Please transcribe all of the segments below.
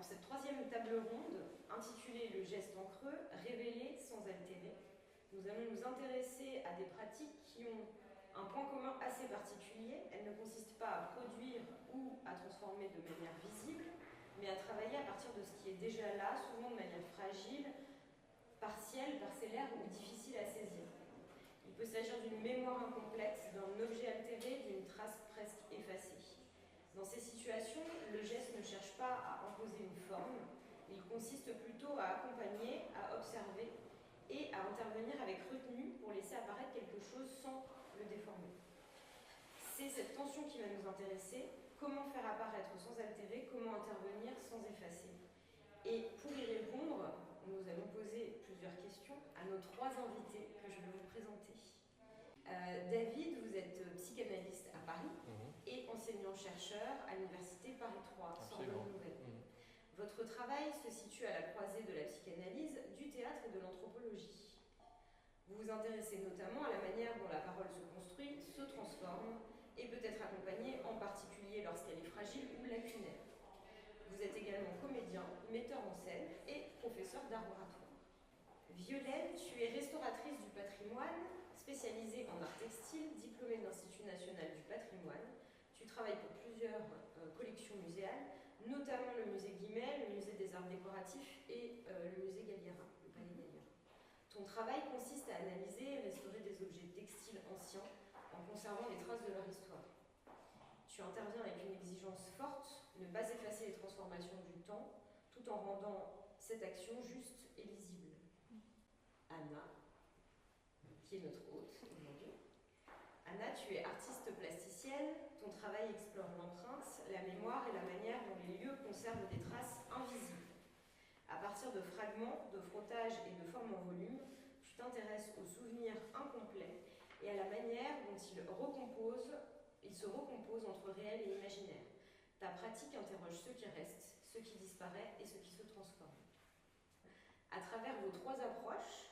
pour cette troisième table ronde, intitulée « Le geste en creux, révéler sans altérer », nous allons nous intéresser à des pratiques qui ont un point commun assez particulier. Elles ne consistent pas à produire ou à transformer de manière visible, mais à travailler à partir de ce qui est déjà là, souvent de manière fragile, partielle, parcellaire ou difficile à saisir. Il peut s'agir d'une mémoire incomplète, d'un objet altéré, d'une trace presque effacée. Dans ces situations, le geste ne cherche pas à imposer une forme, il consiste plutôt à accompagner, à observer et à intervenir avec retenue pour laisser apparaître quelque chose sans le déformer. C'est cette tension qui va nous intéresser, comment faire apparaître sans altérer, comment intervenir sans effacer. Et pour y répondre, nous allons poser plusieurs questions à nos trois invités que je vais vous présenter. David, vous êtes psychanalyste à Paris et enseignant-chercheur à l'université Paris 3, Sorbonne Nouvelle. Votre travail se situe à la croisée de la psychanalyse, du théâtre et de l'anthropologie. Vous vous intéressez notamment à la manière dont la parole se construit, se transforme et peut être accompagnée, en particulier lorsqu'elle est fragile ou lacunaire. Vous êtes également comédien, metteur en scène et professeur d'art oratoire. Violaine, tu es restauratrice du patrimoine, spécialisée en art textile, diplômée de l'Institut national du patrimoine. Tu travailles pour plusieurs collections muséales, notamment le musée Guimet, le musée des arts décoratifs et le musée Galliera, le palais Galliera. Ton travail consiste à analyser et restaurer des objets textiles anciens en conservant les traces de leur histoire. Tu interviens avec une exigence forte, ne pas effacer les transformations du temps, tout en rendant cette action juste et lisible. Anna, qui est notre hôte aujourd'hui. Anna, tu es artiste plasticienne, ton travail explore l'empreinte, la mémoire et la manière dont les lieux conservent des traces invisibles. À partir de fragments, de frottages et de formes en volume, tu t'intéresses aux souvenirs incomplets et à la manière dont ils se recomposent entre réel et imaginaire. Ta pratique interroge ce qui reste, ce qui disparaît et ce qui se transforme. À travers vos trois approches,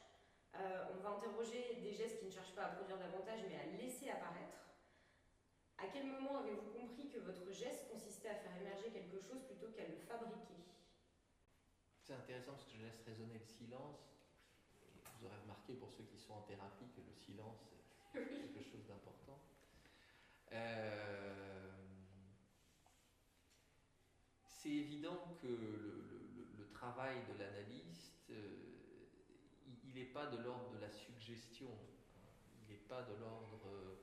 on va interroger des gestes qui ne cherchent pas à produire davantage, mais à laisser apparaître. À quel moment avez-vous compris que votre geste consistait à faire émerger quelque chose plutôt qu'à le fabriquer ? C'est intéressant parce que je laisse résonner le silence. Et vous aurez remarqué, pour ceux qui sont en thérapie, que le silence est quelque chose d'important. C'est évident que le travail de l'analyste, il n'est pas de l'ordre de la suggestion, il n'est pas de l'ordre,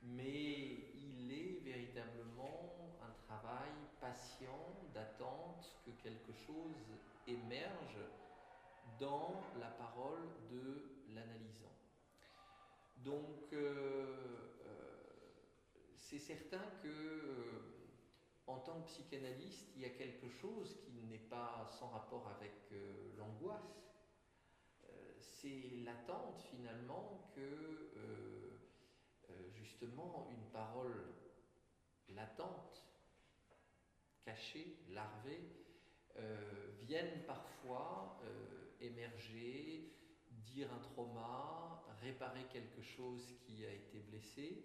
mais il est véritablement un travail patient, d'attente que quelque chose émerge dans la parole de l'analysant. Donc, c'est certain que, en tant que psychanalyste, il y a quelque chose qui n'est pas sans rapport avec l'angoisse. C'est l'attente finalement que justement une parole latente, cachée, larvée, vienne parfois émerger, dire un trauma, réparer quelque chose qui a été blessé.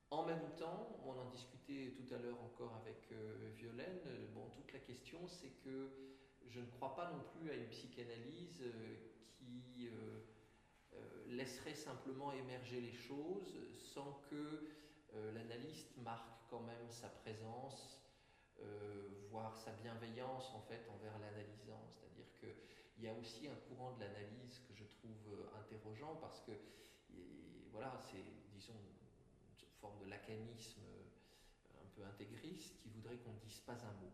En même temps, on en discutait tout à l'heure encore avec Violaine, toute la question c'est que je ne crois pas non plus à une psychanalyse qui laisserait simplement émerger les choses sans que l'analyste marque quand même sa présence, voire sa bienveillance en fait envers l'analysant. C'est-à-dire qu'il y a aussi un courant de l'analyse que je trouve interrogeant parce que voilà, c'est disons une forme de lacanisme un peu intégriste qui voudrait qu'on ne dise pas un mot.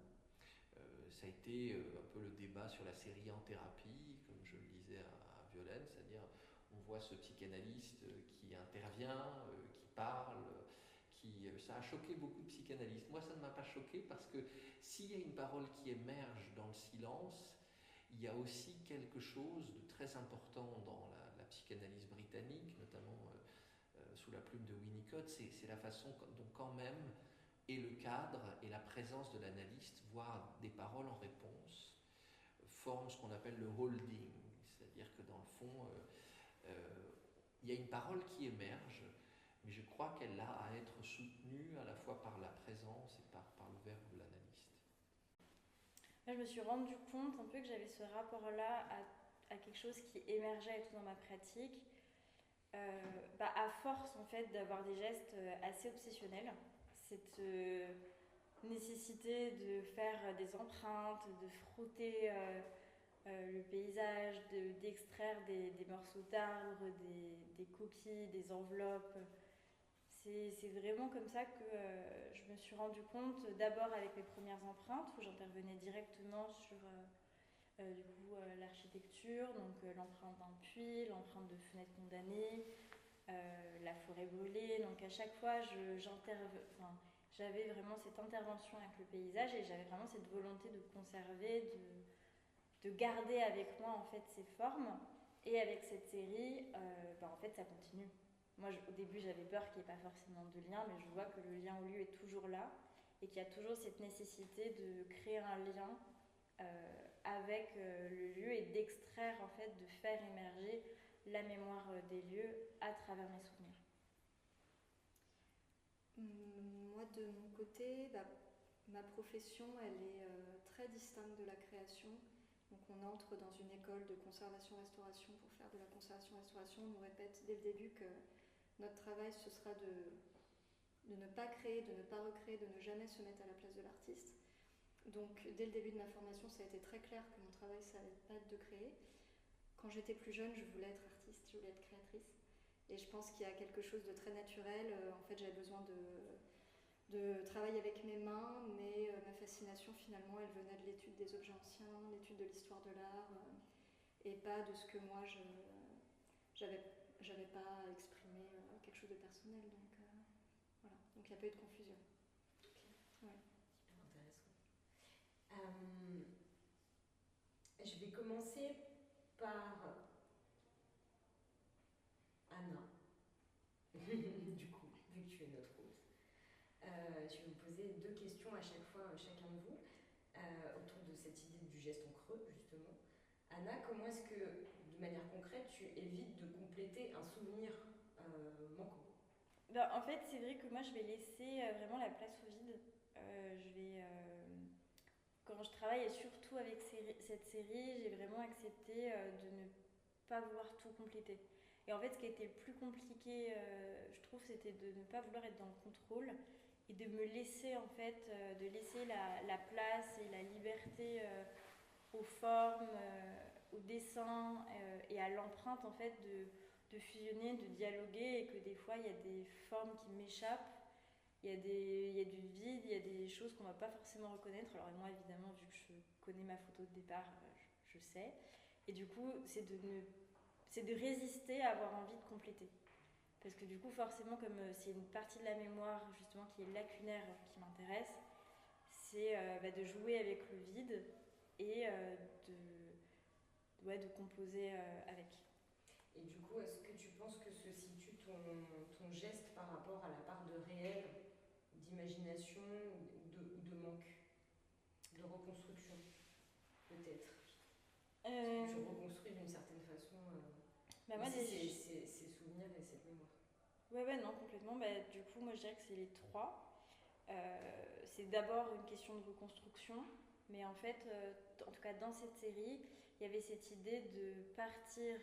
Ça a été un peu le débat sur la série En thérapie, comme je le disais à Violaine, c'est-à-dire on voit ce psychanalyste qui intervient, qui parle, ça a choqué beaucoup de psychanalystes. Moi, ça ne m'a pas choqué parce que s'il y a une parole qui émerge dans le silence, il y a aussi quelque chose de très important dans la psychanalyse britannique, notamment sous la plume de Winnicott, c'est la façon dont quand même et le cadre et la présence de l'analyste, voire des paroles en réponse, forment ce qu'on appelle le holding, c'est-à-dire que dans le fond, il y a une parole qui émerge, mais je crois qu'elle a à être soutenue à la fois par la présence et par le verbe de l'analyste. Moi, je me suis rendu compte un peu que j'avais ce rapport-là à quelque chose qui émergeait et tout dans ma pratique, à force en fait d'avoir des gestes assez obsessionnels, cette nécessité de faire des empreintes, de frotter le paysage, d'extraire des morceaux d'arbres, des coquilles, des enveloppes. C'est vraiment comme ça que je me suis rendu compte, d'abord avec mes premières empreintes, où j'intervenais directement sur l'architecture, donc l'empreinte d'un puits, l'empreinte de fenêtre condamnée, la forêt brûlée. Donc à chaque fois, j'avais vraiment cette intervention avec le paysage et j'avais vraiment cette volonté de conserver, de garder avec moi en fait ces formes. Et avec cette série, en fait, ça continue. Moi, au début, j'avais peur qu'il n'y ait pas forcément de lien, mais je vois que le lien au lieu est toujours là et qu'il y a toujours cette nécessité de créer un lien avec le lieu et d'extraire, en fait, de faire émerger la mémoire des lieux à travers mes souvenirs. Moi, de mon côté, ma profession, elle est très distincte de la création. Donc on entre dans une école de conservation-restauration pour faire de la conservation-restauration. On nous répète dès le début que notre travail, ce sera de ne pas créer, de ne pas recréer, de ne jamais se mettre à la place de l'artiste. Donc dès le début de ma formation, ça a été très clair que mon travail, ça n'allait pas être de créer. Quand j'étais plus jeune, je voulais être artiste, je voulais être créatrice. Et je pense qu'il y a quelque chose de très naturel. En fait, j'avais besoin de travailler avec mes mains, mais ma fascination finalement elle venait de l'étude des objets anciens, l'étude de l'histoire de l'art, et pas de ce que moi j'avais pas exprimé quelque chose de personnel. Donc voilà, donc il n'y a pas eu de confusion. Okay. Ouais. Super intéressant. Je vais commencer par Anna. Du coup, vu que tu es notre hôte. Je vais vous poser 2 questions à chaque fois, chacun de vous, autour de cette idée du geste en creux, justement. Anna, comment est-ce que, de manière concrète, tu évites de compléter un souvenir manquant? En fait, c'est vrai que moi, je vais laisser vraiment la place au vide. Quand je travaille, et surtout avec cette série, j'ai vraiment accepté de ne pas vouloir tout compléter. Et en fait, ce qui était le plus compliqué, je trouve, c'était de ne pas vouloir être dans le contrôle et de me laisser, en fait, de laisser la place et la liberté aux formes, au dessin et à l'empreinte, en fait, de fusionner, de dialoguer, et que des fois, il y a des formes qui m'échappent. Il y a du vide, il y a des choses qu'on ne va pas forcément reconnaître. Alors moi, évidemment, vu que je connais ma photo de départ, je sais. Et du coup, c'est de résister à avoir envie de compléter. Parce que du coup, forcément, comme c'est une partie de la mémoire, justement, qui est lacunaire, qui m'intéresse, c'est de jouer avec le vide et de composer avec. Et du coup, est-ce que tu penses que se situe ton geste par rapport à la part de réel, d'imagination ou de manque, de reconstruction, peut-être? Parce que tu reconstruis d'une certaine façon ces souvenirs et cette mémoire. Ouais, non, complètement. Du coup, moi, je dirais que c'est les 3. C'est d'abord une question de reconstruction, mais en fait, en tout cas dans cette série, il y avait cette idée de partir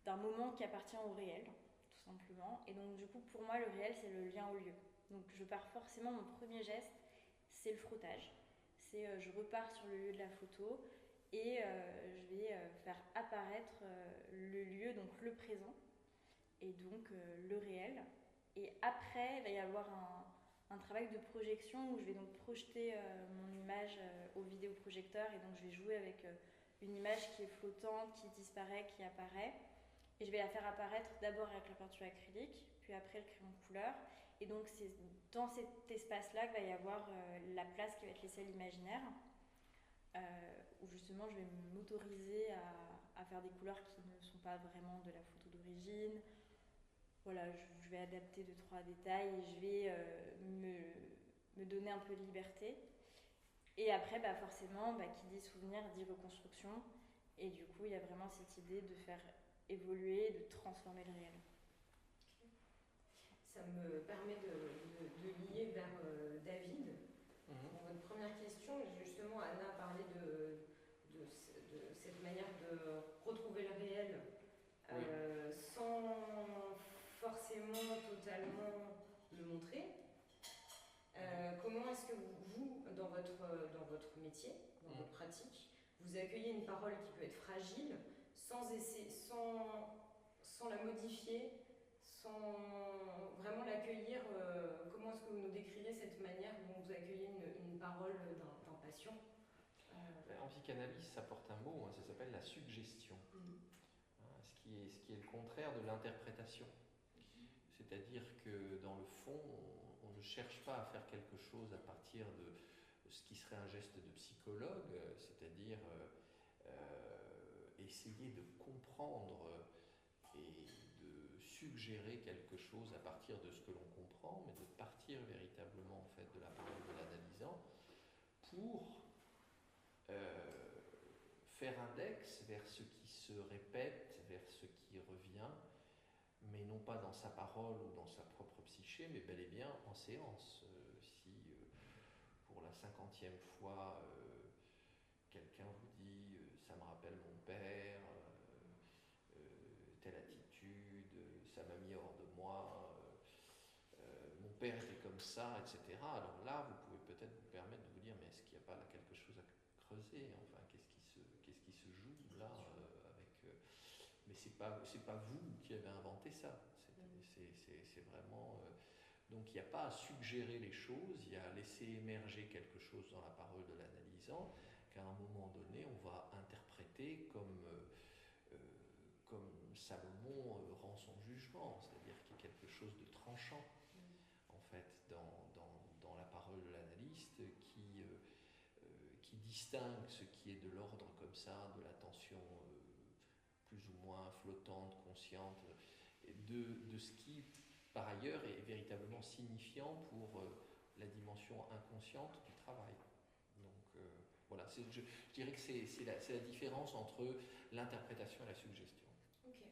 d'un moment qui appartient au réel, tout simplement. Et donc du coup, pour moi, le réel, c'est le lien au lieu. Donc je pars forcément, mon premier geste, c'est le frottage. C'est je repars sur le lieu de la photo et je vais faire apparaître le lieu, donc le présent, et donc le réel. Et après, il va y avoir un travail de projection où je vais donc projeter mon image au vidéoprojecteur, et donc je vais jouer avec une image qui est flottante, qui disparaît, qui apparaît. Et je vais la faire apparaître d'abord avec la peinture acrylique, puis après le crayon de couleur. Et donc c'est dans cet espace-là qu'il va y avoir la place qui va être laissée à l'imaginaire, où justement je vais m'autoriser à faire des couleurs qui ne sont pas vraiment de la photo d'origine. Voilà, je vais adapter 2-3 détails et je vais me donner un peu de liberté. Et après, forcément, qui dit souvenir dit reconstruction. Et du coup, il y a vraiment cette idée de faire évoluer, de transformer le réel. Ça me permet de lier vers David. Pour votre première question, je retrouver le réel sans forcément totalement le montrer. Comment est-ce que vous, dans votre métier, dans votre pratique, vous accueillez une parole qui peut être fragile sans la modifier, sans vraiment l'accueillir? Comment est-ce que vous nous décririez cette manière dont vous accueillez une parole d'un patient? En psychanalyse, ça porte un mot, ça s'appelle la suggestion, ce qui est le contraire de l'interprétation. C'est-à-dire que dans le fond, on ne cherche pas à faire quelque chose à partir de ce qui serait un geste de psychologue, c'est-à-dire essayer de comprendre et de suggérer quelque chose à partir de ce que l'on comprend, mais de partir véritablement en fait de la parole de l'analysant pour faire index vers ce qui se répète, vers ce qui revient, mais non pas dans sa parole ou dans sa propre psyché, mais bel et bien en séance. Si pour la 50e fois, quelqu'un vous dit « ça me rappelle mon père », telle attitude, ça m'a mis hors de moi, mon père était comme ça, etc. Alors là, vous pouvez peut-être vous permettre de vous dire, mais est-ce qu'il n'y a pas là quelque chose à creuser? Enfin, qu'est-ce qui se joue là mais c'est pas vous qui avez inventé ça. C'est vraiment. Donc il n'y a pas à suggérer les choses, il y a à laisser émerger quelque chose dans la parole de l'analysant qu'à un moment donné on va interpréter comme Salomon rend son jugement, c'est-à-dire qu'il y a quelque chose de tranchant en fait dans la parole de l'analyste qui distingue ce qui est de l'ordre comme ça, de l'attention plus ou moins flottante, consciente, de ce qui par ailleurs est véritablement signifiant pour la dimension inconsciente du travail. Donc voilà, je dirais que c'est la différence entre l'interprétation et la suggestion. Ok.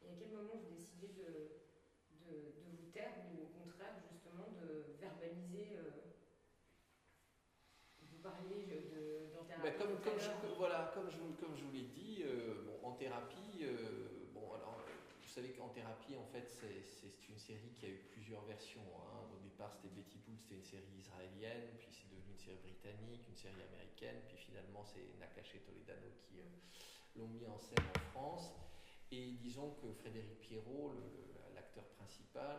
Et à quel moment vous décidez de vous taire ou au contraire justement de verbaliser vous parliez d'en thérapie comme je vous l'ai dit, en thérapie, vous savez qu'en thérapie, en fait, c'est une série qui a eu plusieurs versions. Au départ, c'était Betty Boot, c'était une série israélienne, puis c'est devenu une série britannique, une série américaine, puis finalement, c'est Nakache et Toledano qui l'ont mis en scène en France. Et disons que Frédéric Pierrot, l'acteur principal,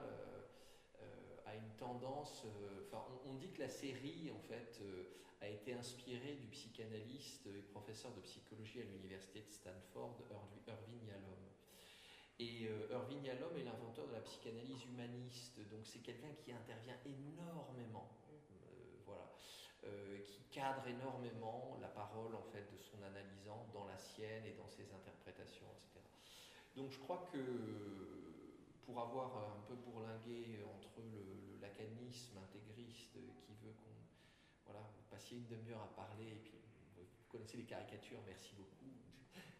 a une tendance. On dit que la série, en fait, a été inspirée du psychanalyste et professeur de psychologie à l'université de Stanford, Irving Yalom. Et Irving Yalom est l'inventeur de la psychanalyse humaniste, donc c'est quelqu'un qui intervient énormément, qui cadre énormément la parole en fait de son analysant dans la sienne et dans ses interprétations, etc. Donc je crois que pour avoir un peu bourlingué entre le lacanisme intégriste qui veut qu'on vous passiez une demi-heure à parler et puis vous connaissez les caricatures, merci beaucoup,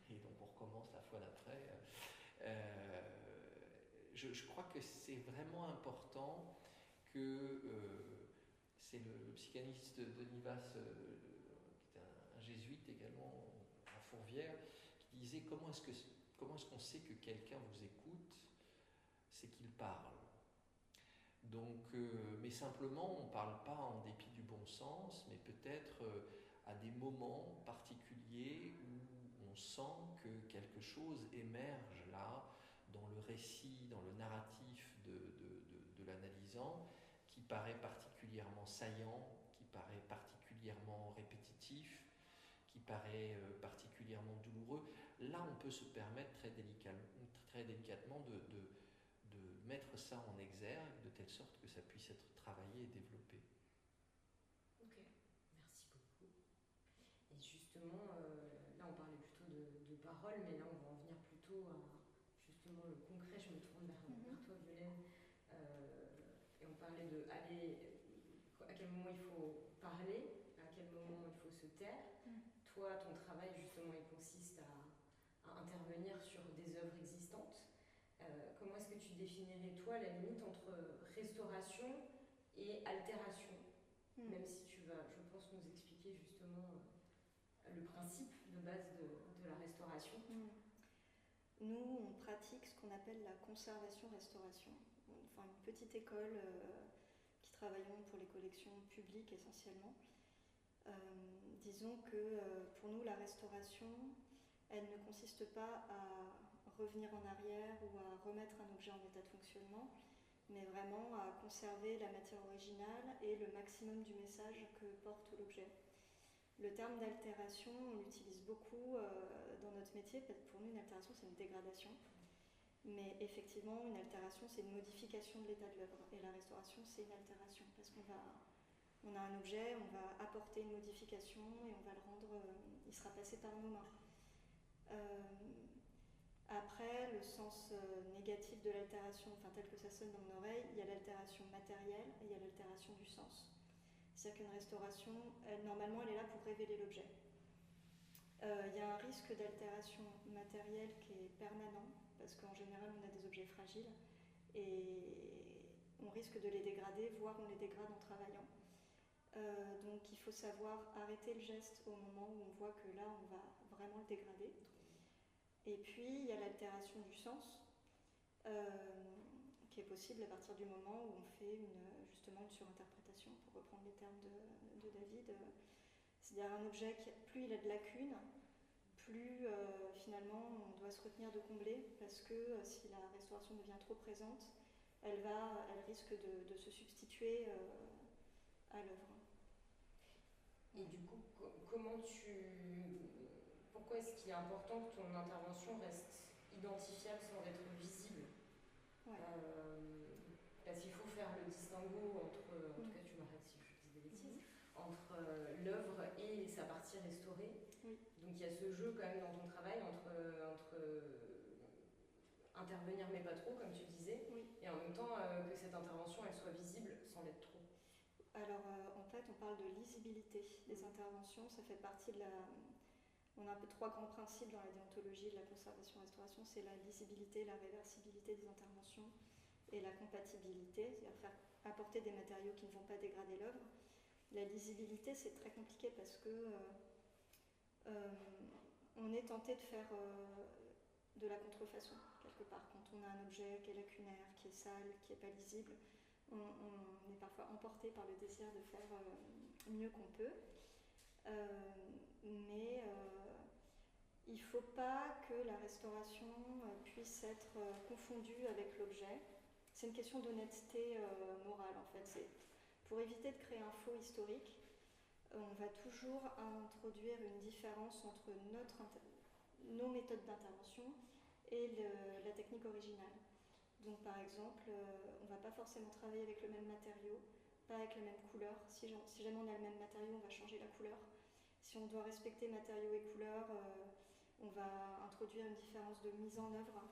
et donc on recommence la fois d'après. Je crois que c'est vraiment important que c'est le psychanalyste Denis Vasse, qui était un jésuite également en Fourvière, qui disait comment est-ce qu'on sait que quelqu'un vous écoute? C'est qu'il parle. Donc, mais simplement, on ne parle pas en dépit du bon sens, mais peut-être à des moments particuliers où on sent que quelque chose émerge là, dans le récit, dans le narratif de l'analysant, qui paraît particulièrement saillant, qui paraît particulièrement répétitif, qui paraît particulièrement douloureux. Là, on peut se permettre très délicatement de mettre ça en exergue de telle sorte que ça puisse être travaillé et développé. Ok, merci beaucoup. Et justement, là on parlait plutôt de parole, mais là on va en venir plutôt à justement le concret. Je me tourne vers toi, Violaine. Et on parlait à quel moment il faut parler, à quel moment il faut se taire. Toi, ton travail justement, il consiste à intervenir sur des œuvres existantes. Comment est-ce que tu définirais, toi, la limite entre restauration et altération, même si tu vas, je pense, nous expliquer justement le principe de base de la restauration. Nous, on pratique ce qu'on appelle la conservation-restauration. Enfin, une petite école qui travaillons pour les collections publiques essentiellement. Disons que pour nous, la restauration, elle ne consiste pas à revenir en arrière ou à remettre un objet en état de fonctionnement, mais vraiment à conserver la matière originale et le maximum du message que porte l'objet. Le terme d'altération, on l'utilise beaucoup dans notre métier, parce que pour nous, une altération, c'est une dégradation. Mais effectivement, une altération, c'est une modification de l'état de l'œuvre. Et la restauration, c'est une altération, parce on a un objet, on va apporter une modification et on va le rendre, il sera passé par nos mains. Après, le sens négatif de l'altération, enfin tel que ça sonne dans mon oreille, il y a l'altération matérielle et il y a l'altération du sens. C'est-à-dire qu'une restauration, normalement, elle est là pour révéler l'objet. Il y a un risque d'altération matérielle qui est permanent, parce qu'en général, on a des objets fragiles et on risque de les dégrader, voire on les dégrade en travaillant. Donc il faut savoir arrêter le geste au moment où on voit que là, on va vraiment le dégrader. Et puis, il y a l'altération du sens, qui est possible à partir du moment où on fait justement une surinterprétation, pour reprendre les termes de David. C'est-à-dire un objet qui, plus il a de lacunes, plus finalement on doit se retenir de combler, parce que si la restauration devient trop présente, elle risque de se substituer à l'œuvre. Et du coup, pourquoi est-ce qu'il est important que ton intervention reste identifiable sans être visible? Parce qu'il faut faire le distinguo entre, en tout cas tu m'arrêtes si je dis des bêtises, entre l'œuvre et sa partie restaurée. Donc il y a ce jeu quand même dans ton travail entre intervenir mais pas trop, comme tu disais, et en même temps que cette intervention elle soit visible sans l'être trop. Alors en fait on parle de lisibilité des interventions, ça fait partie de on a un peu 3 grands principes dans la déontologie de la conservation-restauration, c'est la lisibilité, la réversibilité des interventions et la compatibilité, c'est-à-dire faire apporter des matériaux qui ne vont pas dégrader l'œuvre. La lisibilité, c'est très compliqué parce que on est tenté de faire de la contrefaçon, quelque part. Quand on a un objet qui est lacunaire, qui est sale, qui n'est pas lisible, on est parfois emporté par le désir de faire mieux qu'on peut. Mais il ne faut pas que la restauration puisse être confondue avec l'objet. C'est une question d'honnêteté morale, en fait. C'est pour éviter de créer un faux historique, on va toujours introduire une différence entre nos méthodes d'intervention et la technique originale. Donc par exemple, on ne va pas forcément travailler avec le même matériau, pas avec la même couleur. Si jamais on a le même matériau, on va changer la couleur. Si on doit respecter matériaux et couleurs, on va introduire une différence de mise en œuvre.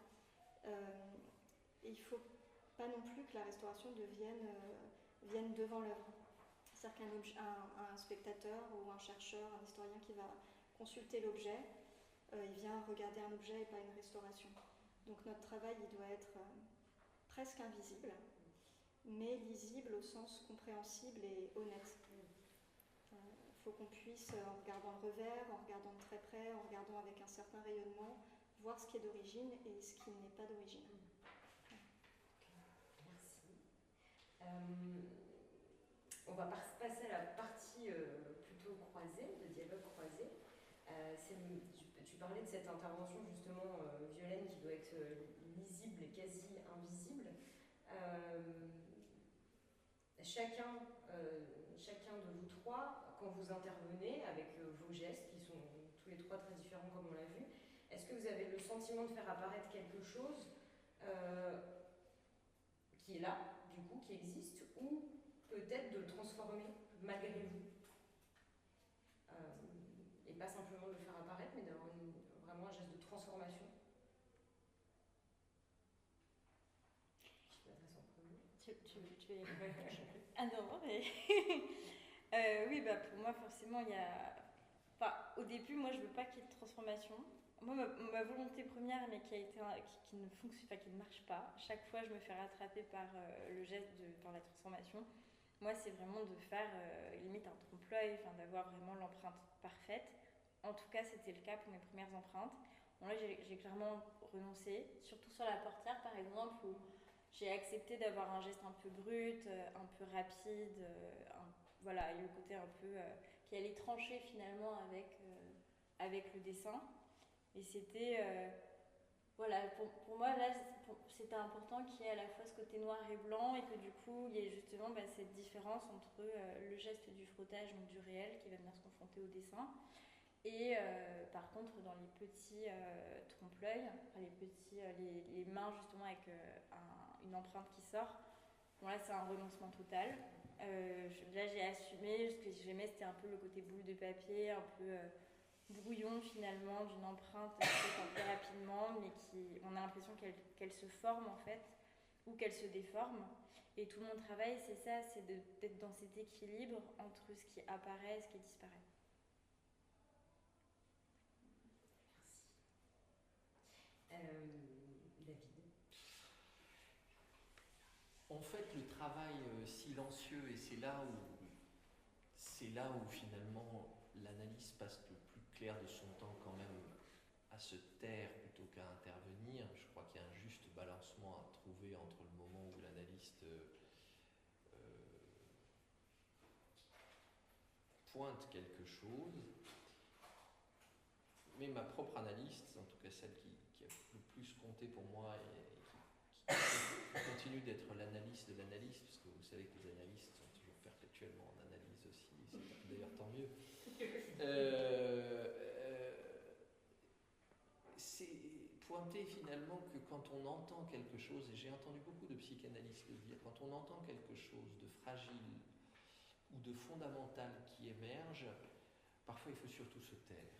Et il ne faut pas non plus que la restauration vienne devant l'œuvre. C'est-à-dire qu'un spectateur ou un chercheur, un historien qui va consulter l'objet, il vient regarder un objet et pas une restauration. Donc notre travail, il doit être presque invisible, mais lisible au sens compréhensible et honnête. Il faut qu'on puisse, en regardant le revers, en regardant de très près, en regardant avec un certain rayonnement, voir ce qui est d'origine et ce qui n'est pas d'origine. Merci. On va passer à la partie plutôt croisée, de dialogue croisé. Tu parlais de cette intervention justement Violaine qui doit être lisible et quasi invisible. Chacun de vous trois, quand vous intervenez avec vos gestes qui sont tous les trois très différents comme on l'a vu, est-ce que vous avez le sentiment de faire apparaître quelque chose qui est là, du coup, qui existe, ou peut-être de le transformer malgré vous et pas simplement de le faire apparaître, mais d'avoir vraiment un geste de transformation. Je m'adresse en premier. Tu es... Ah non, mais... oui, bah pour moi, forcément, il y a... Enfin, au début, moi, je veux pas qu'il y ait de transformation. Moi, ma volonté première, mais qui ne fonctionne, enfin, qui ne marche pas, chaque fois, je me fais rattraper par le geste dans la transformation. Moi, c'est vraiment de faire limite un trompe-l'œil, enfin, d'avoir vraiment l'empreinte parfaite, En tout cas, c'était le cas pour mes premières empreintes. Bon, là, j'ai clairement renoncé, surtout sur la portière, par exemple, où j'ai accepté d'avoir un geste un peu brut, un peu rapide. Voilà, il y a le côté un peu qui allait trancher finalement avec le dessin. Et c'était... voilà, pour moi, là, c'était important qu'il y ait à la fois ce côté noir et blanc et que du coup, il y ait justement cette différence entre le geste du frottage, donc du réel, qui va venir se confronter au dessin, et par contre, dans les petits trompe-l'œil, enfin, les mains justement avec une empreinte qui sort, bon là, c'est un renoncement total. Là, j'ai assumé, ce que j'aimais, c'était un peu le côté boule de papier, un peu... brouillon finalement d'une empreinte faite un peu rapidement, mais on a l'impression qu'elle se forme en fait, ou qu'elle se déforme. Et tout mon travail, c'est ça, c'est d'être dans cet équilibre entre ce qui apparaît et ce qui disparaît. David. En fait, le travail silencieux, et c'est là où finalement l'analyse passe le plus clair de son temps quand même à se taire plutôt qu'à intervenir. Je crois qu'il y a un juste balancement à trouver entre le moment où l'analyste pointe quelque chose, mais ma propre analyste, en tout cas celle qui a le plus compté pour moi et qui continue d'être l'analyste de l'analyste, parce que vous savez que les analystes sont toujours perpétuellement en analyse aussi, c'est d'ailleurs tant mieux. C'est pointer finalement que quand on entend quelque chose, et j'ai entendu beaucoup de psychanalystes le dire, quand on entend quelque chose de fragile ou de fondamental qui émerge, parfois il faut surtout se taire.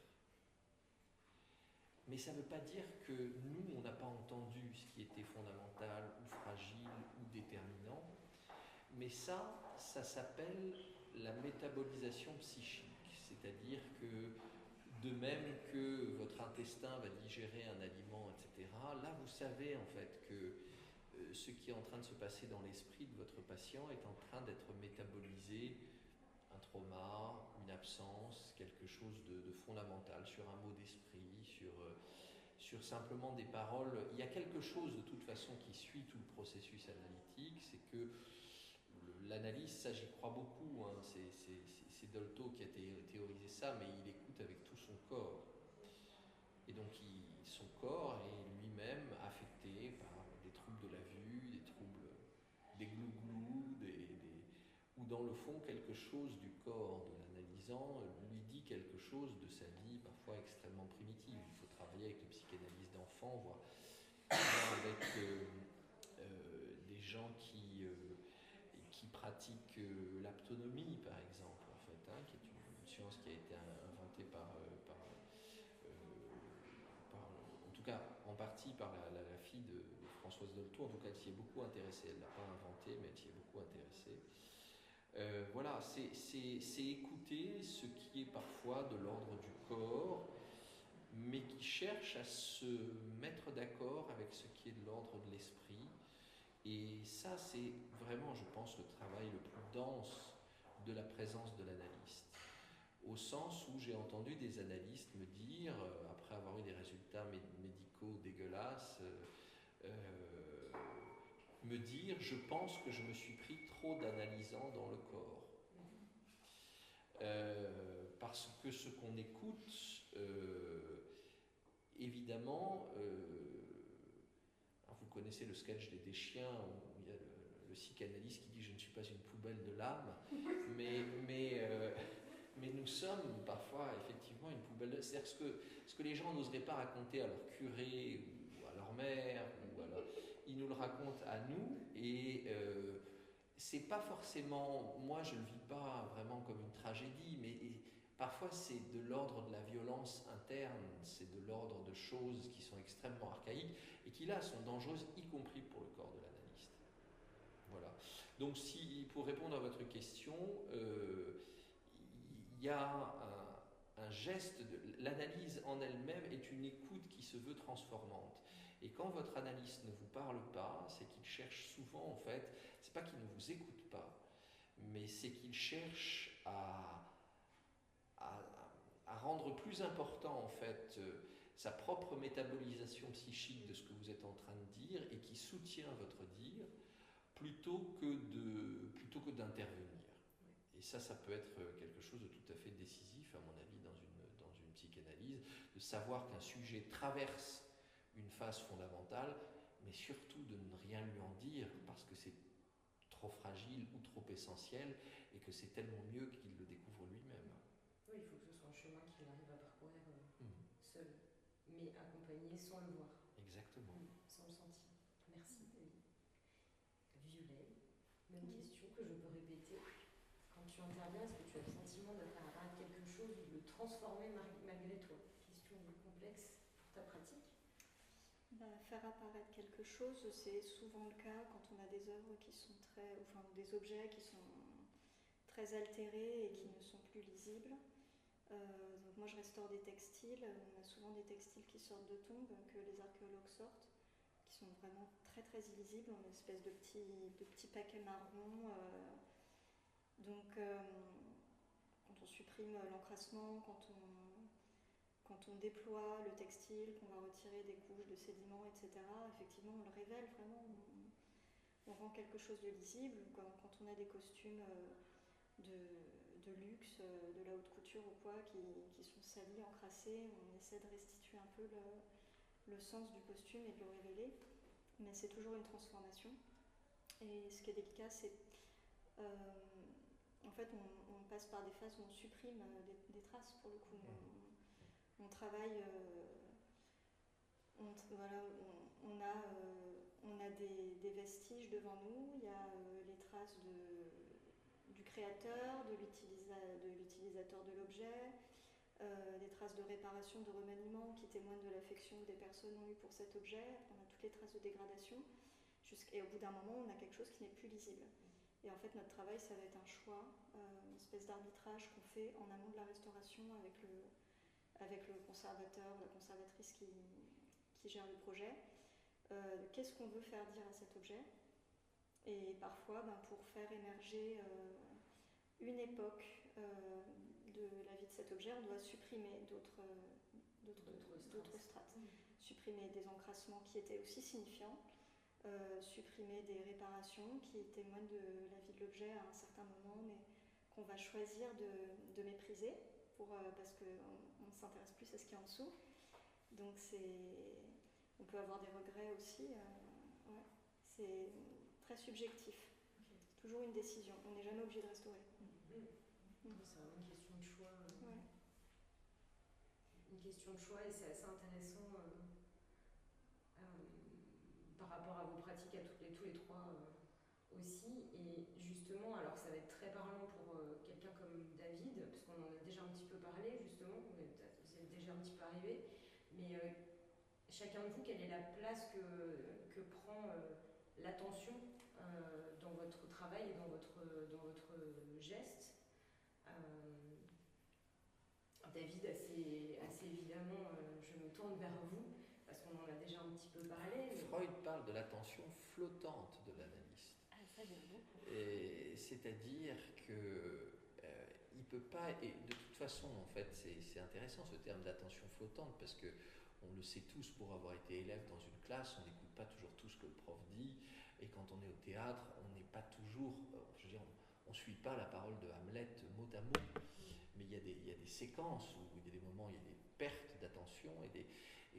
Mais ça ne veut pas dire que nous, on n'a pas entendu ce qui était fondamental ou fragile ou déterminant, mais ça s'appelle la métabolisation psychique, c'est-à-dire que de même que votre intestin va digérer un aliment, etc., là vous savez en fait que ce qui est en train de se passer dans l'esprit de votre patient est en train d'être métabolisé, un trauma, une absence, quelque chose de fondamental, sur un mot d'esprit, sur simplement des paroles. Il y a quelque chose de toute façon qui suit tout le processus analytique, c'est que l'analyse, ça j'y crois beaucoup, hein, c'est Dolto qui a théorisé ça, mais il écoute avec tout son corps. Et donc son corps est lui-même affecté par des troubles de la vue, des troubles, des glouglous, ou dans le fond quelque chose du corps de l'analysant lui dit quelque chose de sa vie parfois extrêmement primitive. Il faut travailler avec les psychanalystes d'enfants, voire avec des gens qui pratiquent l'aptonomie par exemple, en fait, hein, qui est une science qui a été inventée en tout cas en partie par la fille de Françoise Dolto. En tout cas, elle s'y est beaucoup intéressée. Elle ne l'a pas inventée, mais elle s'y est beaucoup intéressée. Voilà, c'est écouter ce qui est parfois de l'ordre du corps, mais qui cherche à se mettre d'accord avec ce qui est de l'ordre de l'esprit. Et ça, c'est vraiment, je pense, le travail le plus dense de la présence de l'analyste. Au sens où j'ai entendu des analystes me dire, après avoir eu des résultats médicaux dégueulasses, me dire, je pense que je me suis pris trop d'analysants dans le corps. Parce que ce qu'on écoute, évidemment, vous connaissez le sketch des chiens où il y a le psychanalyste qui dit je ne suis pas une poubelle de l'âme, mais nous sommes parfois effectivement une poubelle de l'âme. C'est-à-dire ce que les gens n'oseraient pas raconter à leur curé ou à leur mère, ils nous le racontent à nous, et c'est pas forcément, moi je le vis pas vraiment comme une tragédie, mais parfois c'est de l'ordre de la violence interne, c'est de l'ordre de choses qui sont extrêmement archaïques et qui là sont dangereuses, y compris pour le corps de l'analyste. Voilà. Donc pour répondre à votre question, il y a un geste, l'analyse en elle-même est une écoute qui se veut transformante. Et quand votre analyste ne vous parle pas, c'est qu'il cherche souvent, en fait, c'est pas qu'il ne vous écoute pas, mais c'est qu'il cherche à rendre rendre plus important en fait sa propre métabolisation psychique de ce que vous êtes en train de dire et qui soutient votre dire plutôt que d'intervenir. Et ça peut être quelque chose de tout à fait décisif, à mon avis, dans une psychanalyse, de savoir qu'un sujet traverse une phase fondamentale, mais surtout de ne rien lui en dire parce que c'est trop fragile ou trop essentiel et que c'est tellement mieux qu'il le découvre lui-même. Oui, il faut que ce soit un chemin qu'il arrive à parcourir seul, mais accompagné sans le voir. Exactement. Sans le sentir. Merci, David. Violet, même question que je peux répéter. Quand tu interviens, est-ce que tu as le sentiment de faire apparaître quelque chose ou de le transformer malgré toi? Question complexe pour ta pratique. Faire apparaître quelque chose, c'est souvent le cas quand on a des œuvres qui sont des objets qui sont très altérés et qui ne sont plus lisibles. Donc moi je restaure des textiles, on a souvent des textiles qui sortent de tombes, que les archéologues sortent, qui sont vraiment très très illisibles, on a une espèce de petits paquets marrons. Donc quand on supprime l'encrassement, quand on déploie le textile, qu'on va retirer des couches de sédiments, etc., effectivement on le révèle vraiment, on rend quelque chose de lisible. Quand on a des costumes de luxe, de la haute couture ou quoi, qui sont salis, encrassés, on essaie de restituer un peu le sens du costume et de le révéler, mais c'est toujours une transformation. Et ce qui est délicat, c'est en fait on passe par des phases où on supprime des traces pour le coup. On travaille, on a des vestiges devant nous, il y a les traces du créateur, de l'utilisateur de l'objet, des traces de réparation, de remaniement qui témoignent de l'affection que des personnes ont eue pour cet objet. On a toutes les traces de dégradation, et au bout d'un moment, on a quelque chose qui n'est plus lisible. Et en fait, notre travail, ça va être un choix, une espèce d'arbitrage qu'on fait en amont de la restauration avec le conservateur, la conservatrice qui gère le projet. Qu'est-ce qu'on veut faire dire à cet objet? Et parfois, pour faire émerger une époque de la vie de cet objet, on doit supprimer d'autres strates. Supprimer des encrassements qui étaient aussi signifiants, supprimer des réparations qui témoignent de la vie de l'objet à un certain moment, mais qu'on va choisir de mépriser parce qu'on ne s'intéresse plus à ce qui est en dessous. Donc on peut avoir des regrets aussi. C'est très subjectif. Okay. C'est toujours une décision. On n'est jamais obligé de restaurer. C'est vraiment une question de choix. Une question de choix, et c'est assez intéressant par rapport à vos pratiques à tous les trois aussi. Et justement, alors ça va être très parlant pour quelqu'un comme David, parce qu'on en a déjà un petit peu parlé, justement, vous êtes déjà un petit peu arrivé, mais chacun de vous, quelle est la place que prend l'attention dans votre travail et dans votre geste? David, assez évidemment, je me tourne vers vous, parce qu'on en a déjà un petit peu parlé. Freud parle de l'attention flottante de l'analyste. Ah, ça j'aime beaucoup. C'est-à-dire qu'il ne peut pas, et de toute façon, en fait, c'est intéressant ce terme d'attention flottante, parce que on le sait tous pour avoir été élève dans une classe, on n'écoute pas toujours tout ce que le prof dit, et quand on est au théâtre, on n'est pas toujours, je veux dire, on ne suit pas la parole de Hamlet mot à mot, mais il y a des séquences où il y a des moments, il y a des pertes d'attention, et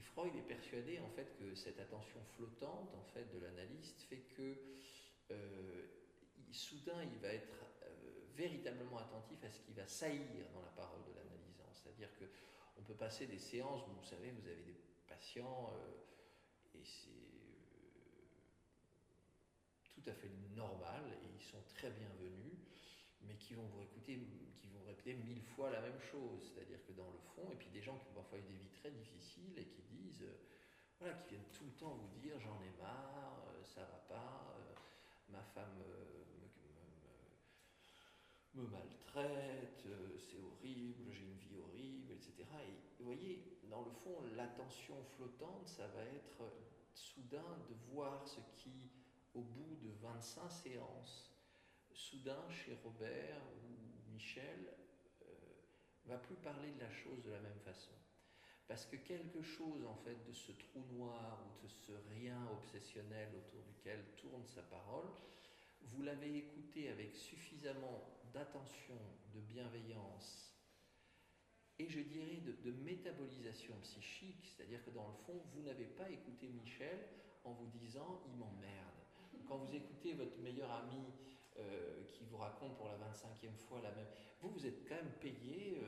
Freud est persuadé en fait que cette attention flottante en fait de l'analyste fait que soudain il va être véritablement attentif à ce qui va saillir dans la parole de l'analysant, c'est-à-dire que on peut passer des séances où, vous savez, vous avez des patients et c'est tout à fait normal et ils sont très bienvenus, mais qui vont répéter 1000 fois la même chose, c'est-à-dire que dans le fond, et puis des gens qui ont parfois eu des vies très difficiles et qui disent, voilà, qui viennent tout le temps vous dire j'en ai marre, ça va pas, ma femme me maltraite, c'est horrible, j'ai une vie horrible, etc. Et vous voyez, dans le fond, l'attention flottante, ça va être soudain de voir ce qui, au bout de 25 séances, soudain chez Robert ou Michel, va plus parler de la chose de la même façon. Parce que quelque chose, en fait, de ce trou noir ou de ce rien obsessionnel autour duquel tourne sa parole, vous l'avez écouté avec suffisamment d'attention, de bienveillance et je dirais de métabolisation psychique, c'est-à-dire que dans le fond, vous n'avez pas écouté Michel en vous disant « il m'emmerde ». Quand vous écoutez votre meilleur ami qui vous raconte pour la 25e fois la même... Vous êtes quand même payé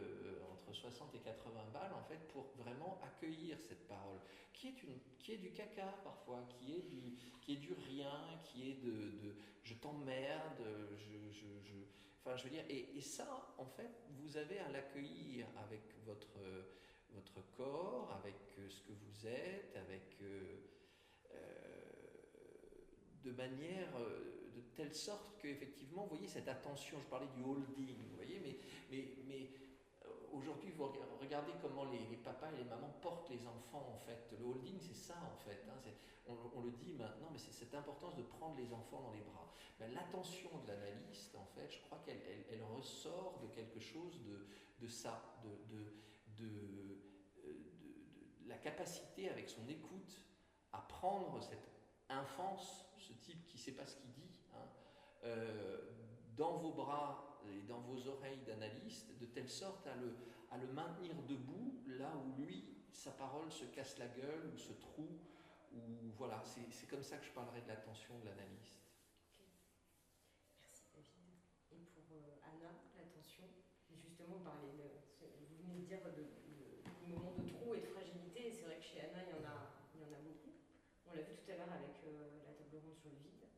entre 60 et 80 balles en fait pour vraiment accueillir cette parole, qui est du caca parfois, qui est du rien, qui est de je t'emmerde, enfin je veux dire, et ça en fait vous avez à l'accueillir avec votre corps, avec ce que vous êtes, avec de manière, de telle sorte qu'effectivement, vous voyez cette attention, je parlais du holding, vous voyez, mais aujourd'hui, vous regardez comment les papas et les mamans portent les enfants, en fait. Le holding, c'est ça, en fait. Hein, on le dit maintenant, mais c'est cette importance de prendre les enfants dans les bras. Ben, l'attention de l'analyste, en fait, je crois qu'elle ressort de quelque chose de ça, de la capacité, avec son écoute, à prendre cette enfance, ce type qui ne sait pas ce qu'il dit, hein, dans vos bras et dans vos oreilles d'analyste, de telle sorte à le maintenir debout, là où lui, sa parole se casse la gueule, ou se troue, ou voilà, c'est comme ça que je parlerai de l'attention de l'analyste. Okay. Merci David. Et pour Anna, l'attention, justement, vous venez de dire le moment de trou et de fragilité, et c'est vrai que chez Anna, il y en a beaucoup. On l'a vu tout à l'heure avec la table ronde sur le vide.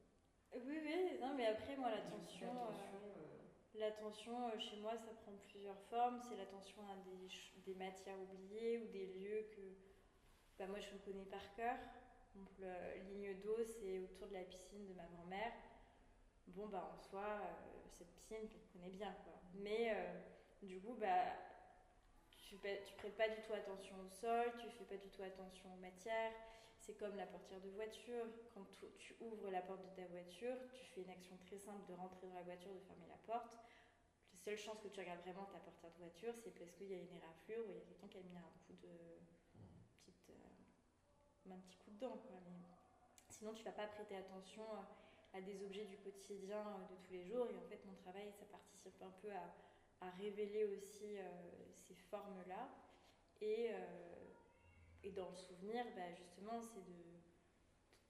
Oui, non, mais après, moi, l'attention, chez moi, ça prend plusieurs formes. C'est l'attention à des matières oubliées ou des lieux que moi, je connais par cœur. Donc, ligne d'eau, c'est autour de la piscine de ma grand-mère. Bon, en soi, cette piscine, tu la connais bien, quoi. Mais, du coup, tu prêtes pas du tout attention au sol, tu fais pas du tout attention aux matières. C'est comme la portière de voiture. Quand tu ouvres la porte de ta voiture, tu fais une action très simple de rentrer dans la voiture, de fermer la porte. La seule chance que tu regardes vraiment ta portière de voiture, c'est parce qu'il y a une éraflure ou il y a quelqu'un qui a mis un petit coup dedans, quoi. Mais sinon, tu vas pas prêter attention à des objets du quotidien de tous les jours. Et en fait, mon travail, ça participe un peu à révéler aussi ces formes-là. Et dans le souvenir, justement, c'est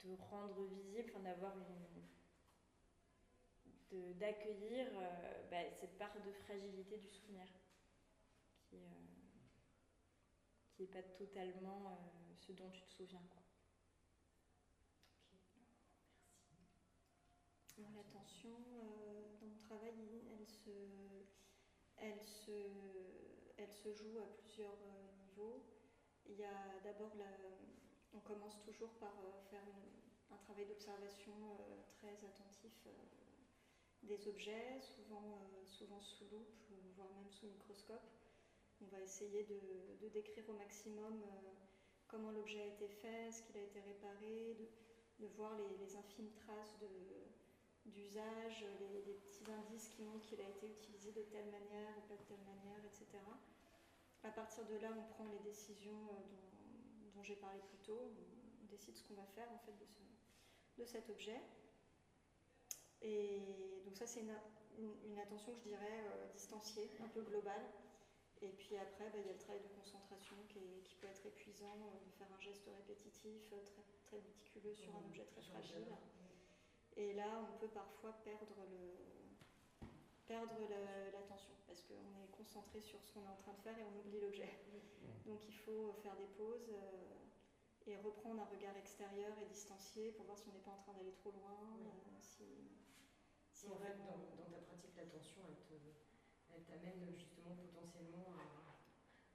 de rendre visible, d'avoir d'accueillir cette part de fragilité du souvenir qui est pas totalement ce dont tu te souviens, quoi. Okay. Merci. L'attention, dans mon travail, elle se joue à plusieurs niveaux. Il y a d'abord, on commence toujours par faire un travail d'observation très attentif des objets, souvent sous loupe, voire même sous microscope. On va essayer de décrire au maximum comment l'objet a été fait, ce qu'il a été réparé, de voir les infimes traces d'usage, les petits indices qui montrent qu'il a été utilisé de telle manière ou pas de telle manière, etc. À partir de là, on prend les décisions dont j'ai parlé plus tôt. On décide ce qu'on va faire en fait de cet objet. Et donc ça, c'est une attention, je dirais, distanciée, un peu globale. Et puis après, il y a le travail de concentration qui peut être épuisant, de faire un geste répétitif, très, très méticuleux sur un objet très fragile. Et là, on peut parfois perdre l'attention, parce qu'on est concentré sur ce qu'on est en train de faire et on oublie l'objet. Donc il faut faire des pauses et reprendre un regard extérieur et distancié pour voir si on n'est pas en train d'aller trop loin. Si en fait, dans ta pratique, l'attention, elle t'amène justement potentiellement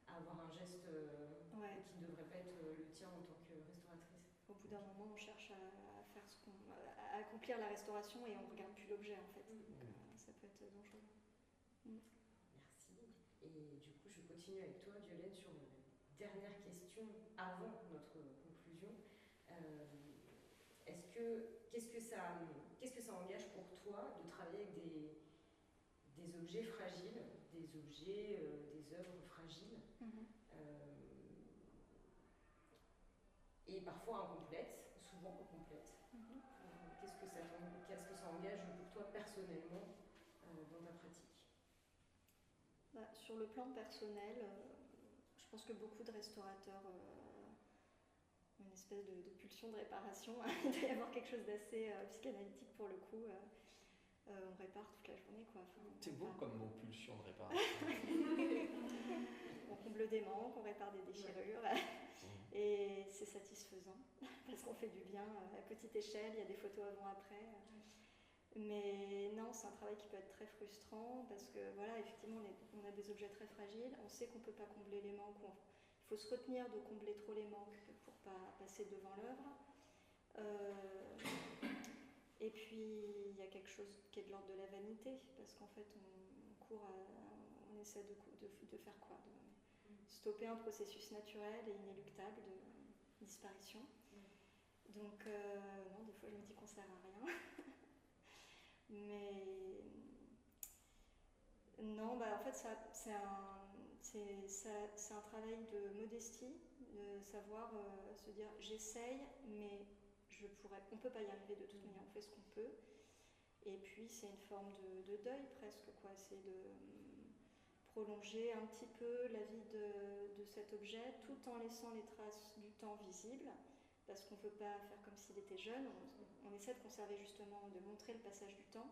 à avoir un geste qui ne devrait pas être le tien en tant que restauratrice. Au bout d'un moment, on cherche à accomplir la restauration et on ne regarde plus l'objet en fait. Donc ça peut être dangereux. Merci. Et du coup, je continue avec toi, Violaine, sur la dernière question avant notre conclusion. Qu'est-ce que ça engage pour toi de travailler avec des objets fragiles, des des objets, des œuvres fragiles. Et parfois incomplètes, souvent incomplètes. Qu'est-ce que ça engage pour toi personnellement dans ta pratique? Sur le plan personnel, je pense que beaucoup de restaurateurs ont une espèce de pulsion de réparation. Il doit y avoir quelque chose d'assez psychanalytique pour le coup. On répare toute la journée, quoi. Enfin, c'est beau comme mot, pulsion de réparation. On comble des manques, on répare des déchirures. Et c'est satisfaisant parce qu'on fait du bien à petite échelle. Il y a des photos avant-après. Mais non, c'est un travail qui peut être très frustrant parce que voilà, effectivement, on a des objets très fragiles. On sait qu'on ne peut pas combler les manques. Il faut se retenir de combler trop les manques pour ne pas passer devant l'œuvre. Et puis, il y a quelque chose qui est de l'ordre de la vanité parce qu'en fait, on essaie de faire quoi? Stopper un processus naturel et inéluctable de disparition. Donc, non, des fois je me dis qu'on sert à rien. Mais non, en fait, c'est un travail de modestie, de savoir se dire j'essaye, mais on ne peut pas y arriver de toute manière, on fait ce qu'on peut. Et puis, c'est une forme de deuil presque, quoi. C'est de prolonger un petit peu la vie de cet objet tout en laissant les traces du temps visibles parce qu'on ne peut pas faire comme s'il était jeune. On essaie de conserver justement, de montrer le passage du temps,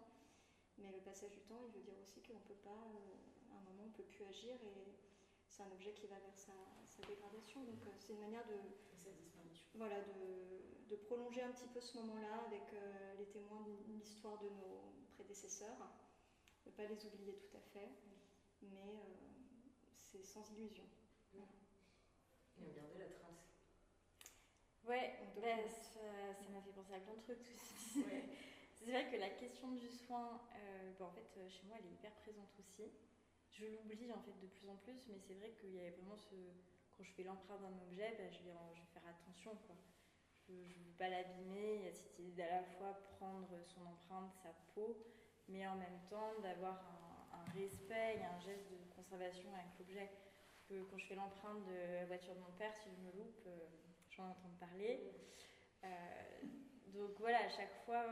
mais le passage du temps, il veut dire aussi qu'on ne peut pas, à un moment, on ne peut plus agir et c'est un objet qui va vers sa dégradation. Donc c'est une manière de prolonger un petit peu ce moment-là avec les témoins de l'histoire de nos prédécesseurs, de ne pas les oublier tout à fait. Mais c'est sans illusion. Et on garde la trace. Ouais, ça m'a fait penser à plein de trucs aussi. Ouais. C'est vrai que la question du soin, en fait, chez moi, elle est hyper présente aussi. Je l'oublie en fait de plus en plus, mais c'est vrai qu'il y avait vraiment quand je fais l'empreinte d'un objet, je vais faire attention, quoi. Je ne veux pas l'abîmer. Il y a cette idée d'à la fois prendre son empreinte, sa peau, mais en même temps d'avoir un respect et un geste de conservation avec l'objet. Quand je fais l'empreinte de la voiture de mon père, si je me loupe, j'en entends parler. Donc voilà, à chaque fois,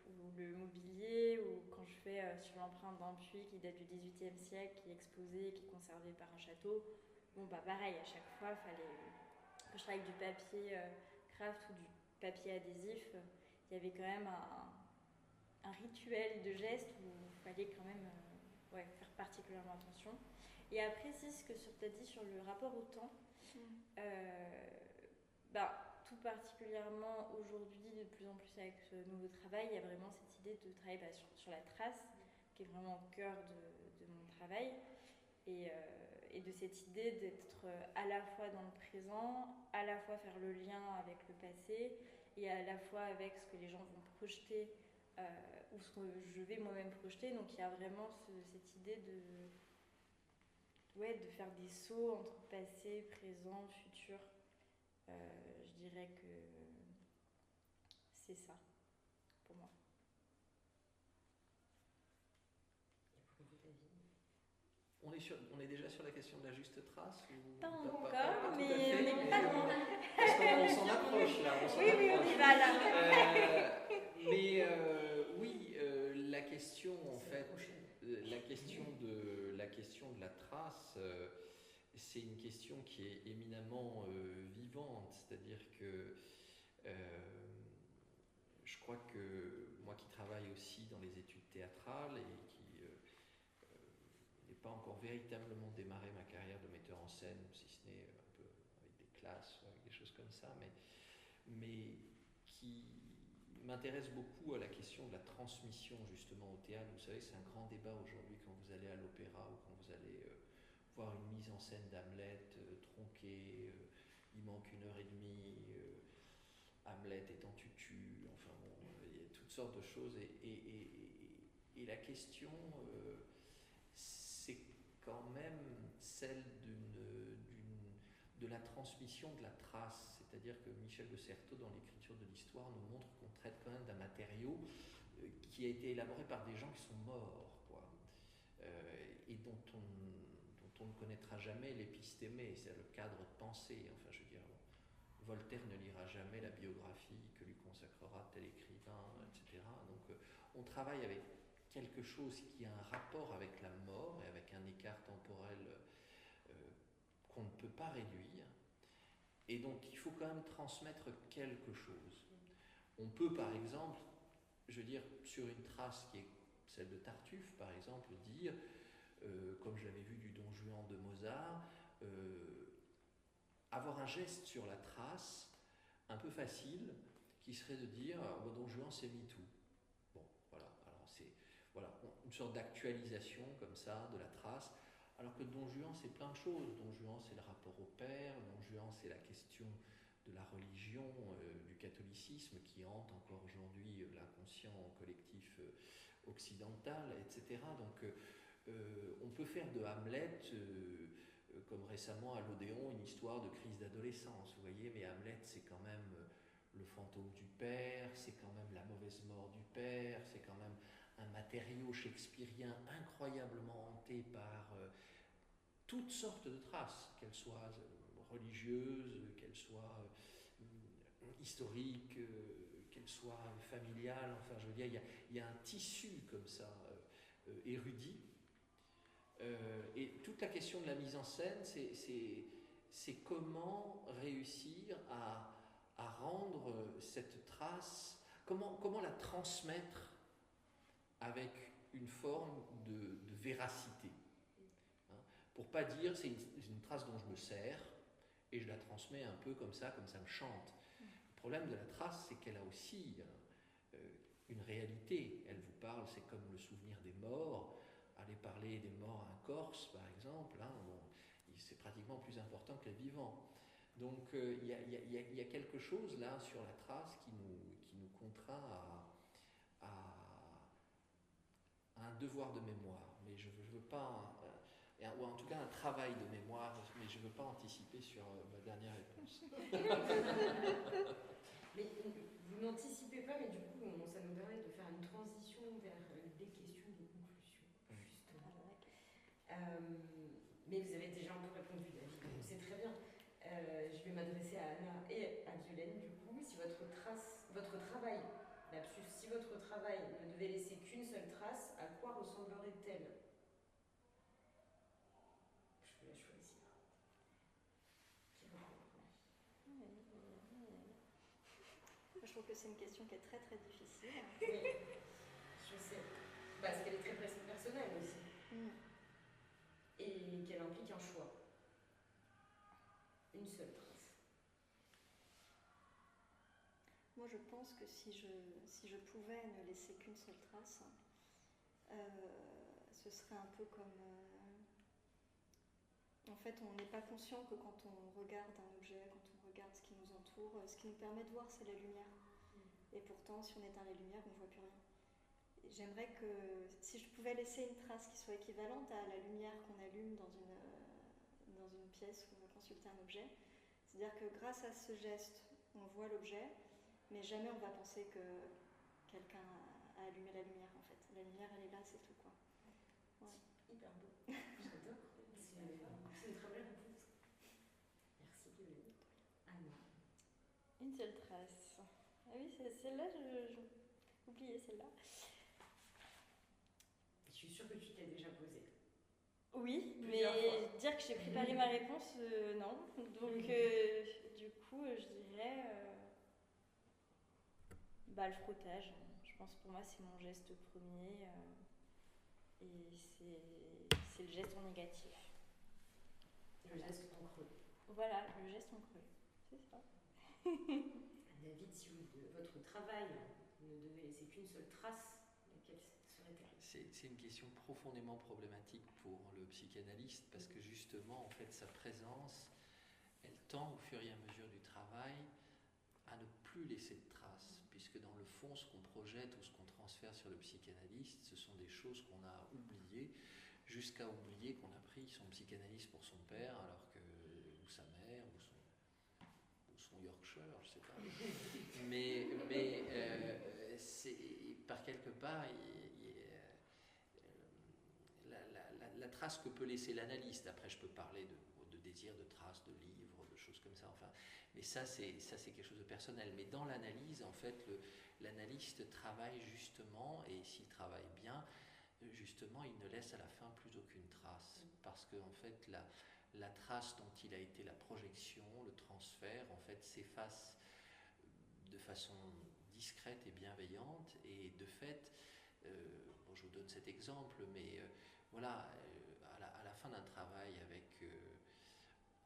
ou le mobilier, ou quand je fais sur l'empreinte d'un puits qui date du XVIIIe siècle, qui est exposé, qui est conservé par un château, pareil, à chaque fois, quand je travaille avec du papier craft ou du papier adhésif, il y avait quand même un rituel de geste où il fallait quand même faire particulièrement attention. Et après, c'est ce que tu as dit sur le rapport au temps. Tout particulièrement aujourd'hui, de plus en plus avec ce nouveau travail, il y a vraiment cette idée de travailler sur la trace, qui est vraiment au cœur de mon travail, et de cette idée d'être à la fois dans le présent, à la fois faire le lien avec le passé, et à la fois avec ce que les gens vont projeter, ou ce que je vais moi-même projeter. Donc il y a vraiment cette idée de faire des sauts entre passé, présent, futur. Je dirais que c'est ça pour moi. On est déjà sur la question de la juste trace ou pas encore, mais on n'est pas loin. Parce qu'on s'en approche là. Oui, on y va là. Oui, la question en fait, la question de la trace, c'est une question qui est éminemment vivante, c'est-à-dire que je crois que moi qui travaille aussi dans les études théâtrales et qui n'ai pas encore véritablement démarré ma carrière de metteur en scène, si ce n'est un peu avec des classes ou avec des choses comme ça, mais qui m'intéresse beaucoup à la question de la transmission justement au théâtre. Vous savez, c'est un grand débat aujourd'hui quand vous allez à l'opéra ou quand vous allez voir une mise en scène d'Hamlet tronquée, il manque 1h30, Hamlet est en tutu, enfin bon, il y a toutes sortes de choses et la question c'est quand même celle de la transmission de la trace, c'est-à-dire que Michel de Certeau dans l'écriture de l'histoire nous montre qu'on traite quand même d'un matériau qui a été élaboré par des gens qui sont morts, quoi. et dont on ne connaîtra jamais l'épistémé, c'est le cadre de pensée. Enfin, je veux dire, Voltaire ne lira jamais la biographie que lui consacrera tel écrivain, etc. Donc, on travaille avec quelque chose qui a un rapport avec la mort et avec un écart temporel qu'on ne peut pas réduire. Et donc, il faut quand même transmettre quelque chose. On peut, par exemple, je veux dire, sur une trace qui est celle de Tartuffe, par exemple, dire, comme je l'avais vu du Don Juan de Mozart, avoir un geste sur la trace un peu facile, qui serait de dire, Don Juan c'est MeToo. Bon, voilà, alors c'est une sorte d'actualisation comme ça de la trace, alors que Don Juan c'est plein de choses. Don Juan c'est le rapport au père, Don Juan c'est la question de la religion, du catholicisme qui hante encore aujourd'hui l'inconscient collectif occidental, etc. Donc on peut faire de Hamlet, comme récemment à l'Odéon, une histoire de crise d'adolescence, vous voyez, mais Hamlet c'est quand même le fantôme du père, c'est quand même la mauvaise mort du père, c'est quand même un matériau shakespearien incroyablement hanté par toutes sortes de traces, qu'elles soient religieuses, qu'elles soient historiques, qu'elles soient familiales. Enfin, je veux dire, il y a un tissu comme ça, érudit. Et toute la question de la mise en scène, c'est comment réussir à rendre cette trace, comment la transmettre avec une forme de véracité. Pour pas dire c'est une trace dont je me sers et je la transmets un peu comme ça me chante. Le problème de la trace, c'est qu'elle a aussi une réalité. Elle vous parle, c'est comme le souvenir des morts. Aller parler des morts à un Corse, par exemple, hein, bon, c'est pratiquement plus important que les vivants. Donc il y a quelque chose là sur la trace qui nous contraint à un devoir de mémoire. Mais je ne veux pas... ou en tout cas un travail de mémoire, mais je ne veux pas anticiper sur ma dernière réponse. Mais vous n'anticipez pas, mais du coup, ça nous permet de faire une transition vers des questions de conclusion, justement. Mais vous avez déjà un peu répondu, David, donc c'est très bien. Je vais m'adresser à Anna et à Violaine, du coup. Si votre travail, lapsus, si votre travail ne devait laisser qu'une seule trace, à quoi ressemblerait-elle? Je vous laisse choisir. Je trouve que c'est une question qui est très très difficile. Oui, je sais. Parce qu'elle est très personnelle aussi. Et qu'elle implique un choix. Une seule trace. Moi, je pense que si je pouvais ne laisser qu'une seule trace, ce serait un peu comme... En fait, on n'est pas conscient que quand on regarde un objet, quand on regarde ce qui nous entoure, ce qui nous permet de voir, c'est la lumière. Et pourtant, si on éteint la lumière, on ne voit plus rien. Et j'aimerais que, si je pouvais laisser une trace qui soit équivalente à la lumière qu'on allume dans une pièce où on va consulter un objet, c'est-à-dire que grâce à ce geste, on voit l'objet, mais jamais on va penser que quelqu'un a allumé la lumière, en fait. La lumière, elle est là, c'est tout, quoi. Ouais. Hyper beau. J'adore. C'est une très belle réponse. Merci, Violaine. Anna. Une seule trace. Ah oui, celle-là, j'ai oublié celle-là. Je suis sûre que tu t'es déjà posée. Oui, Plusieurs mais fois. dire que j'ai préparé ma réponse, non. Donc, du coup, je dirais le frottage. Je pense que pour moi, c'est mon geste premier. Et c'est le geste en négatif. Le geste en creux. Voilà, le geste en creux. C'est ça. David, si votre travail ne devait laisser qu'une seule trace, laquelle serait-elle? C'est une question profondément problématique pour le psychanalyste parce que justement, en fait, sa présence, elle tend au fur et à mesure du travail à ne plus laisser de traces, puisque dans le fond, ce qu'on projette ou ce qu'on transfère sur le psychanalyste, ce sont des choses qu'on a oubliées, jusqu'à oublier qu'on a pris son psychanalyste pour son père, alors que, ou sa mère, ou son Yorkshire, je sais pas. Mais c'est, par quelque part, traces que peut laisser l'analyste. Après, je peux parler de désir, de traces, de livres, de choses comme ça. Enfin, mais ça, c'est quelque chose de personnel. Mais dans l'analyse, en fait, l'analyste travaille justement, et s'il travaille bien, justement, il ne laisse à la fin plus aucune trace. Parce que, en fait, la trace dont il a été la projection, le transfert, en fait, s'efface de façon discrète et bienveillante. Et de fait, bon, je vous donne cet exemple, mais voilà, à la fin d'un travail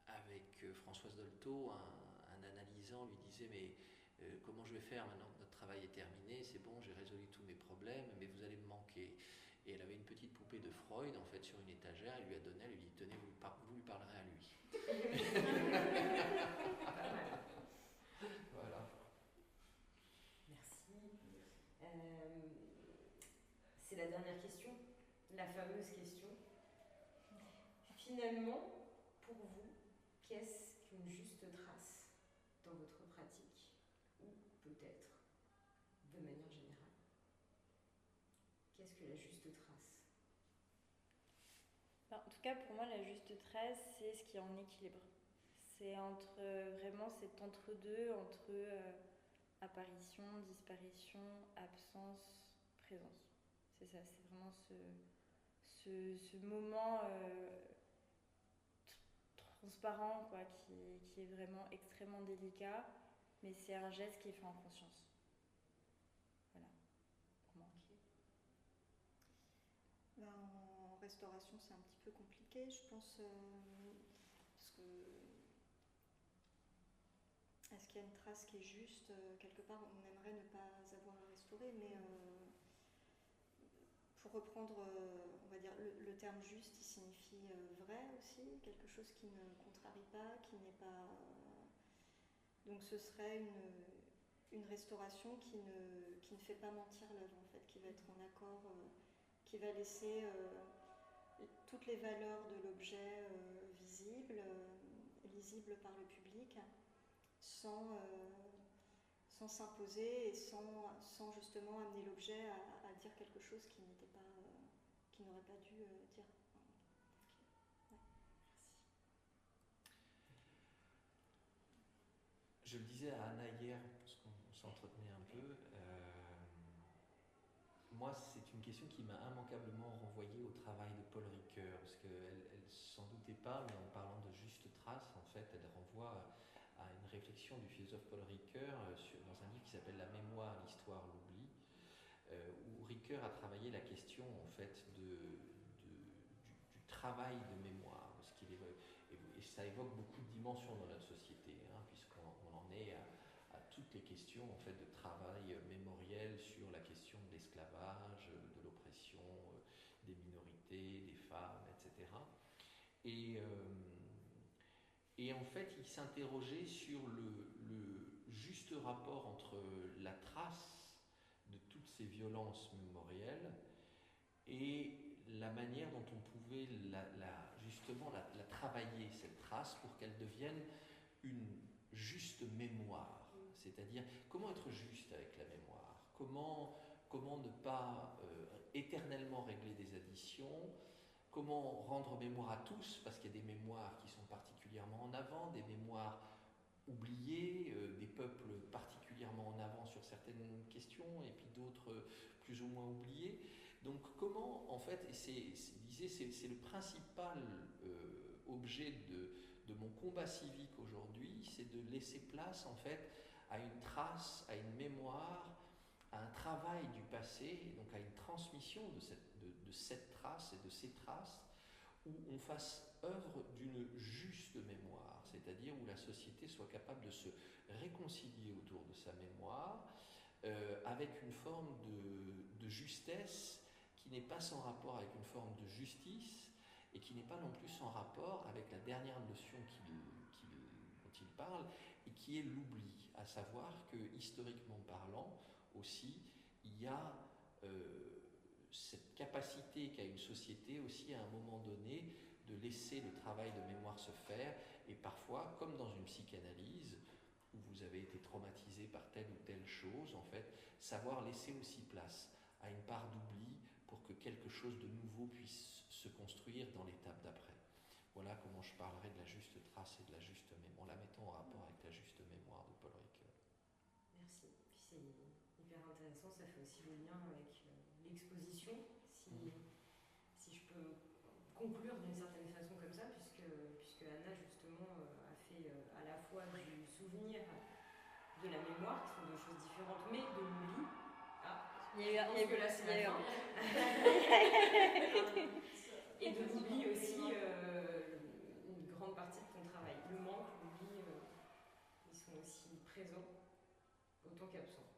avec Françoise Dolto, un analysant lui disait mais comment je vais faire maintenant que notre travail est terminé, c'est bon, j'ai résolu tous mes problèmes, mais vous allez me manquer. Et elle avait une petite poupée de Freud en fait sur une étagère, elle lui a donné, elle lui dit tenez, vous lui parlerez à lui. Voilà. Merci. C'est la dernière question, la fameuse question. Finalement, pour vous, qu'est-ce qu'une juste trace dans votre pratique, ou peut-être de manière générale? Qu'est-ce que la juste trace? En tout cas, pour moi, la juste trace, c'est ce qui est en équilibre. C'est vraiment cet entre-deux, entre apparition, disparition, absence, présence. C'est ça, c'est vraiment ce moment transparent quoi, qui est vraiment extrêmement délicat, mais c'est un geste qui est fait en conscience. Voilà, pour moi. Okay. En restauration, c'est un petit peu compliqué, je pense, parce que est-ce qu'il y a une trace qui est juste quelque part, on aimerait ne pas avoir à restaurer, mais pour reprendre, on va dire, le terme juste, il signifie vrai aussi, quelque chose qui ne contrarie pas, qui n'est pas... Donc ce serait une restauration qui ne fait pas mentir l'œuvre, en fait, qui va être en accord, qui va laisser toutes les valeurs de l'objet visibles, lisibles par le public, sans s'imposer et sans justement amener l'objet à dire quelque chose qui n'aurait pas dû dire. Okay. Ouais. Je le disais à Anna hier, parce qu'on s'entretenait un peu, moi c'est une question qui m'a immanquablement renvoyé au travail de Paul Ricoeur, parce qu'elle ne s'en doutait pas, mais en parlant de juste trace, en fait, elle renvoie à une réflexion du philosophe Paul Ricoeur dans un livre qui s'appelle La mémoire, l'histoire, l'oubli, où Ricoeur a travaillé la question en fait du travail de mémoire, parce qu'il et ça évoque beaucoup de dimensions dans la société, hein, puisqu'on en est à toutes les questions en fait de travail mémoriel sur la question de l'esclavage, de l'oppression des minorités, des femmes, etc. Et en fait, il s'interrogeait sur le juste rapport entre la trace de toutes ces violences mémorielles et la manière dont on pouvait justement la travailler, cette trace, pour qu'elle devienne une juste mémoire. C'est-à-dire, comment être juste avec la mémoire, comment ne pas éternellement régler des additions, comment rendre mémoire à tous, parce qu'il y a des mémoires qui sont particulièrement en avant, des mémoires oubliées, des peuples particulièrement en avant sur certaines questions, et puis d'autres plus ou moins oubliés. Donc comment, en fait, et c'est le principal objet de mon combat civique aujourd'hui, c'est de laisser place, en fait, à une trace, à une mémoire, à un travail du passé, donc à une transmission de cette trace et de ces traces, où on fasse œuvre d'une juste mémoire, c'est-à-dire où la société soit capable de se réconcilier autour de sa mémoire, avec une forme de justesse qui n'est pas sans rapport avec une forme de justice, et qui n'est pas non plus sans rapport avec la dernière notion dont il parle, et qui est l'oubli, à savoir que, historiquement parlant, aussi, il y a cette capacité qu'a une société aussi à un moment donné de laisser le travail de mémoire se faire, et parfois, comme dans une psychanalyse, où vous avez été traumatisé par telle ou telle chose, en fait, savoir laisser aussi place à une part d'oubli pour que quelque chose de nouveau puisse se construire dans l'étape d'après. Voilà comment je parlerai de la juste trace et de la juste mémoire, en la mettant en rapport avec la juste mémoire de Paul Ricoeur. Merci. Puis c'est hyper intéressant, ça fait aussi le lien avec l'exposition, si je peux conclure d'une certaine façon comme ça, puisque Anna justement a fait à la fois du souvenir, de la mémoire, qui sont deux choses différentes, mais de l'oubli. Je pense que là c'est la fin. Et de l'oubli aussi, une grande partie de ton travail. Le manque, l'oubli, ils sont aussi présents autant qu'absents.